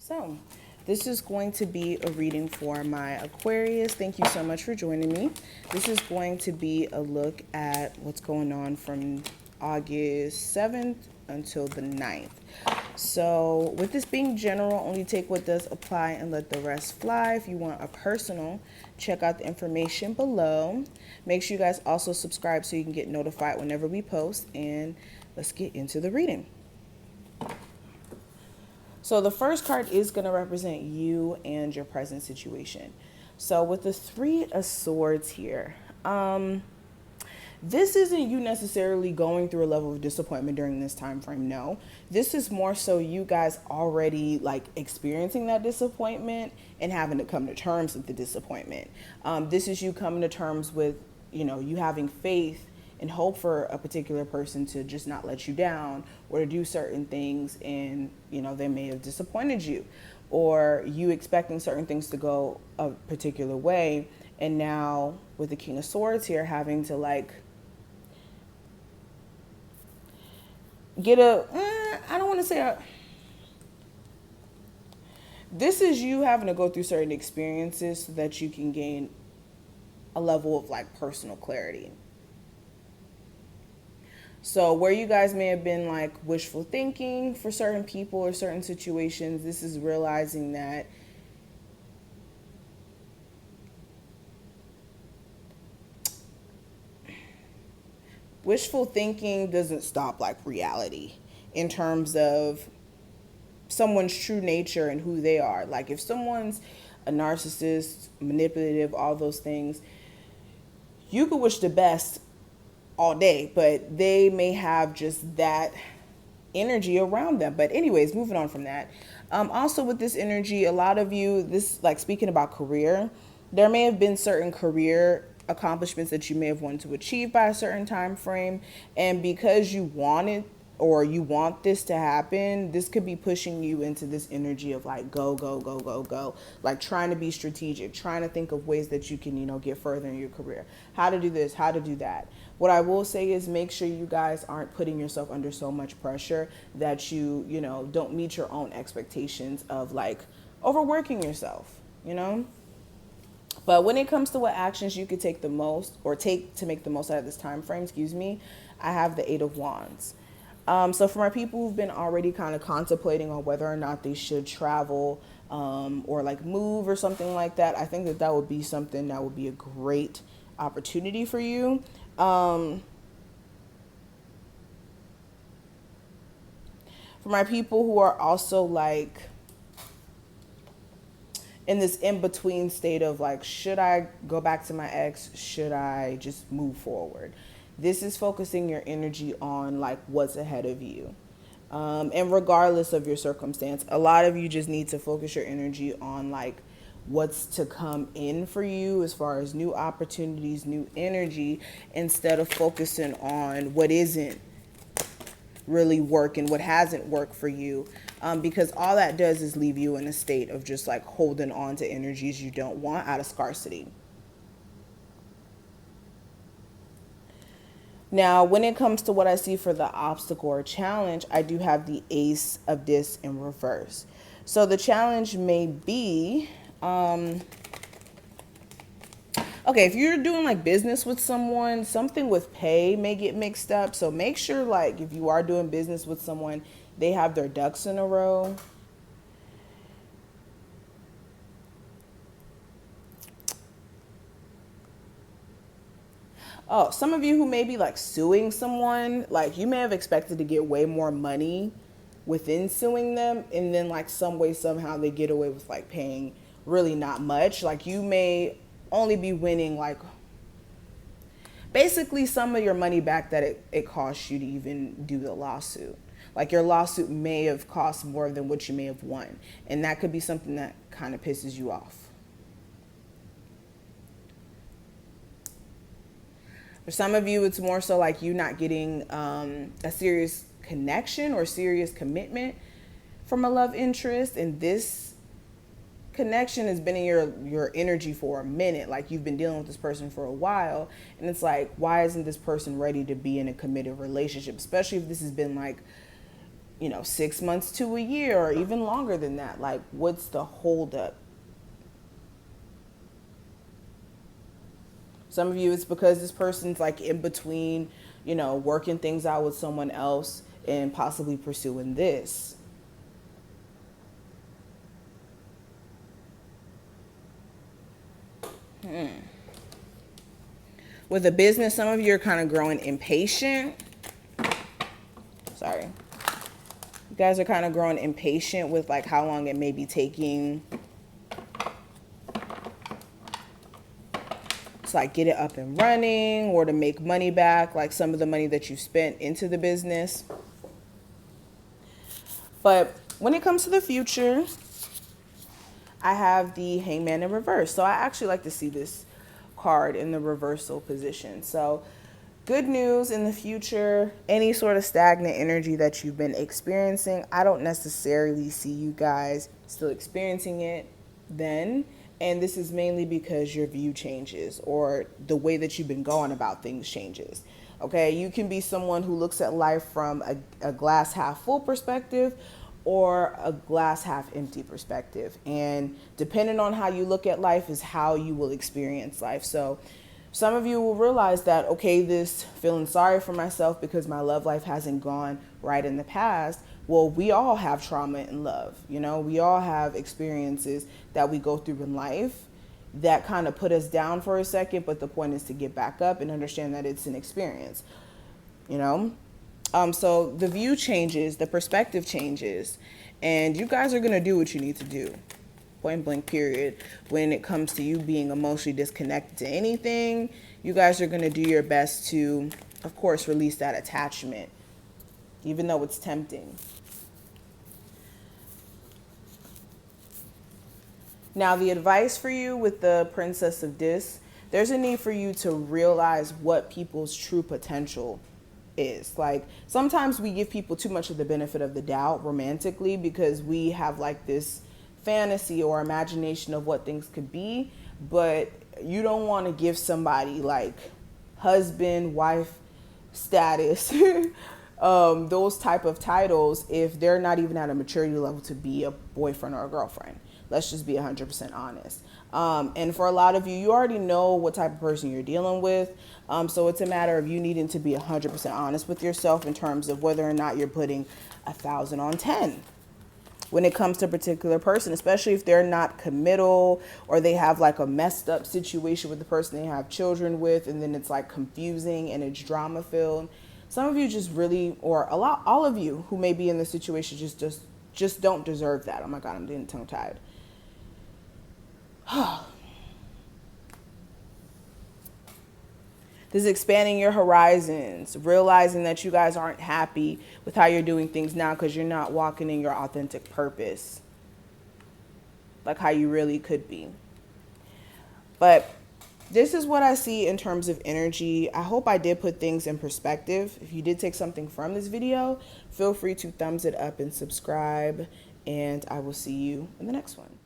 So, this is going to be a reading for my Aquarius. Thank you so much for joining me. This is going to be a look at what's going on from August 7th until the 9th. So, with this being general, only take what does apply and let the rest fly. If you want a personal, check out the information below. Make sure you guys also subscribe so you can get notified whenever we post. And let's get into the reading. So the first card is going to represent you and your present situation. So with the Three of Swords here, this isn't you necessarily going through a level of disappointment during this time frame. No, this is more so you guys already like experiencing that disappointment and having to come to terms with the disappointment. This is you coming to terms with, you having faith and hope for a particular person to just not let you down or to do certain things, and they may have disappointed you, or you expecting certain things to go a particular way, and now with the King of Swords here having to like get I don't want to say this is you having to go through certain experiences so that you can gain a level of like personal clarity. So where you guys may have been like wishful thinking for certain people or certain situations, this is realizing that wishful thinking doesn't stop like reality in terms of someone's true nature and who they are. Like if someone's a narcissist, manipulative, all those things, you could wish the best all day, but they may have just that energy around them. But anyways, moving on from that. Also with this energy, a lot of you, this like speaking about career, there may have been certain career accomplishments that you may have wanted to achieve by a certain time frame, and because you wanted or you want this to happen, this could be pushing you into this energy of like go, go, go, go, go, like trying to be strategic, trying to think of ways that you can, get further in your career, how to do this, how to do that. What I will say is make sure you guys aren't putting yourself under so much pressure that you don't meet your own expectations of like overworking yourself, But when it comes to what actions you could take the most or take to make the most out of this time frame, I have the Eight of Wands. So for my people who've been already kind of contemplating on whether or not they should travel or like move or something like that, I think that would be something that would be a great opportunity for you. For my people who are also like in this in-between state of like, should I go back to my ex? Should I just move forward? This is focusing your energy on like what's ahead of you. And regardless of your circumstance, a lot of you just need to focus your energy on like what's to come in for you as far as new opportunities, new energy, instead of focusing on what isn't really working, what hasn't worked for you. Because all that does is leave you in a state of just like holding on to energies you don't want out of scarcity. Now, when it comes to what I see for the obstacle or challenge, I do have the Ace of Discs in reverse. So the challenge may be, okay, if you're doing like business with someone, something with pay may get mixed up. So make sure like if you are doing business with someone, they have their ducks in a row. Oh, some of you who may be like suing someone, like you may have expected to get way more money within suing them, and then like some way, somehow they get away with like paying really not much. Like you may only be winning like basically some of your money back that it costs you to even do the lawsuit. Like your lawsuit may have cost more than what you may have won. And that could be something that kind of pisses you off. For some of you, it's more so like you not getting a serious connection or serious commitment from a love interest. And this connection has been in your energy for a minute. Like you've been dealing with this person for a while. And it's like, why isn't this person ready to be in a committed relationship? Especially if this has been like you know, 6 months to a year or even longer than that? Like, what's the holdup? Some of you, it's because this person's like in between, you know, working things out with someone else and possibly pursuing this. With a business, some of you are kind of growing impatient. Sorry. You guys are kind of growing impatient with like how long it may be taking to like get it up and running or to make money back, like some of the money that you spent into the business. But when it comes to the future, I have the Hangman in reverse. So I actually like to see this card in the reversal position. So good news in the future, any sort of stagnant energy that you've been experiencing, I don't necessarily see you guys still experiencing it then. And this is mainly because your view changes or the way that you've been going about things changes. Okay, you can be someone who looks at life from a glass half full perspective or a glass half empty perspective. And depending on how you look at life is how you will experience life. So some of you will realize that, okay, this feeling sorry for myself because my love life hasn't gone right in the past. Well, we all have trauma in love. You know, we all have experiences that we go through in life that kind of put us down for a second. But the point is to get back up and understand that it's an experience, you know. So the view changes, the perspective changes, and you guys are going to do what you need to do. Point blank period. When it comes to you being emotionally disconnected to anything, you guys are going to do your best to, of course, release that attachment, even though it's tempting. Now, the advice for you with the Princess of Discs, there's a need for you to realize what people's true potential is. Like, sometimes we give people too much of the benefit of the doubt romantically because we have like this fantasy or imagination of what things could be, but you don't want to give somebody like husband, wife status, those type of titles if they're not even at a maturity level to be a boyfriend or a girlfriend. Let's just be 100% honest. And for a lot of you, you already know what type of person you're dealing with. So it's a matter of you needing to be 100% honest with yourself in terms of whether or not you're putting 1,000 on 10 when it comes to a particular person, especially if they're not committal or they have like a messed up situation with the person they have children with, and then it's like confusing and it's drama filled. Some of you just really, or all of you who may be in this situation just don't deserve that. Oh my God, I'm getting tongue tied. This is expanding your horizons, realizing that you guys aren't happy with how you're doing things now because you're not walking in your authentic purpose, like how you really could be. But this is what I see in terms of energy. I hope I did put things in perspective. If you did take something from this video, feel free to thumbs it up and subscribe, and I will see you in the next one.